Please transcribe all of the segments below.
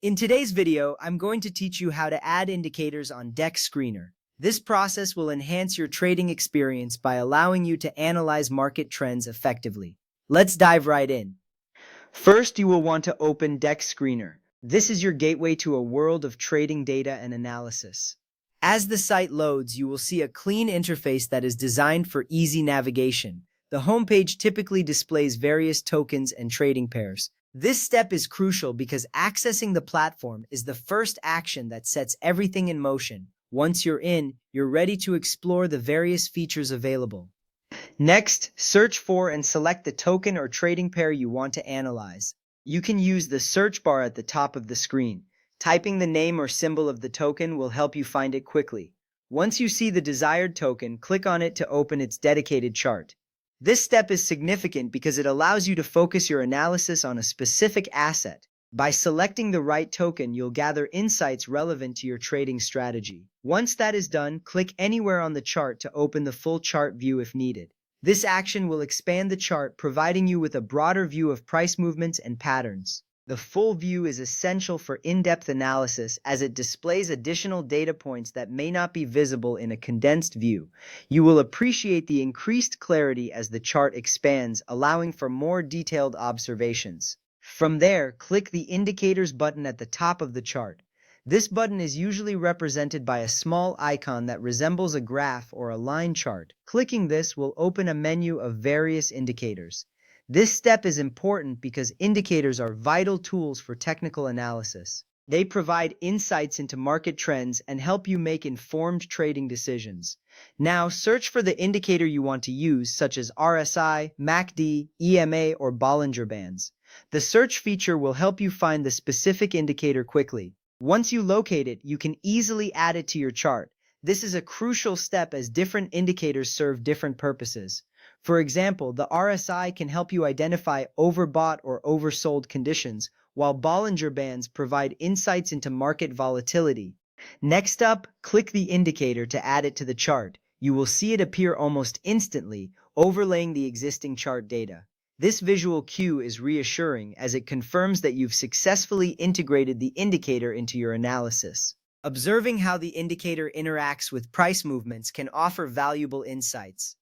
In today's video, I'm going to teach you how to add indicators on DEX Screener. This process will enhance your trading experience by allowing you to analyze market trends effectively. Let's dive right in. First, you will want to open DEX Screener. This is your gateway to a world of trading data and analysis. As the site loads, you will see a clean interface that is designed for easy navigation. The homepage typically displays various tokens and trading pairs. This step is crucial because accessing the platform is the first action that sets everything in motion. Once you're in, you're ready to explore the various features available. Next, search for and select the token or trading pair you want to analyze. You can use the search bar at the top of the screen. Typing the name or symbol of the token will help you find it quickly. Once you see the desired token, click on it to open its dedicated chart. This step is significant because it allows you to focus your analysis on a specific asset. By selecting the right token, you'll gather insights relevant to your trading strategy. Once that is done, click anywhere on the chart to open the full chart view if needed. This action will expand the chart, providing you with a broader view of price movements and patterns. The full view is essential for in-depth analysis as it displays additional data points that may not be visible in a condensed view. You will appreciate the increased clarity as the chart expands, allowing for more detailed observations. From there, click the Indicators button at the top of the chart. This button is usually represented by a small icon that resembles a graph or a line chart. Clicking this will open a menu of various indicators. This step is important because indicators are vital tools for technical analysis. They provide insights into market trends and help you make informed trading decisions. Now, search for the indicator you want to use, such as RSI, MACD, EMA, or Bollinger Bands. The search feature will help you find the specific indicator quickly. Once you locate it, you can easily add it to your chart. This is a crucial step as different indicators serve different purposes. For example, the RSI can help you identify overbought or oversold conditions, while Bollinger Bands provide insights into market volatility. Next up, click the indicator to add it to the chart. You will see it appear almost instantly, overlaying the existing chart data. This visual cue is reassuring as it confirms that you've successfully integrated the indicator into your analysis. Observing how the indicator interacts with price movements can offer valuable insights.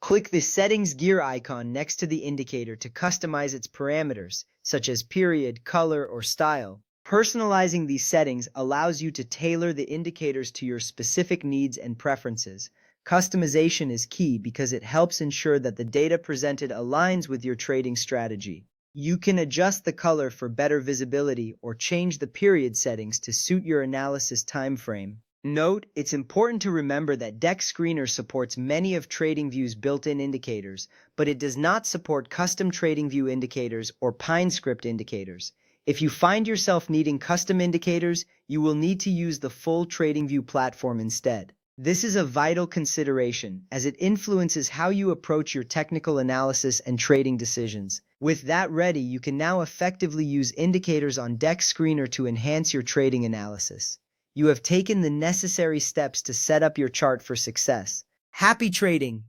Click the Settings gear icon next to the indicator to customize its parameters, such as period, color, or style. Personalizing these settings allows you to tailor the indicators to your specific needs and preferences. Customization is key because it helps ensure that the data presented aligns with your trading strategy. You can adjust the color for better visibility or change the period settings to suit your analysis time frame. Note, it's important to remember that DEX Screener supports many of TradingView's built-in indicators, but it does not support custom TradingView indicators or PineScript indicators. If you find yourself needing custom indicators, you will need to use the full TradingView platform instead. This is a vital consideration as it influences how you approach your technical analysis and trading decisions. With that ready, you can now effectively use indicators on DEX Screener to enhance your trading analysis. You have taken the necessary steps to set up your chart for success. Happy trading!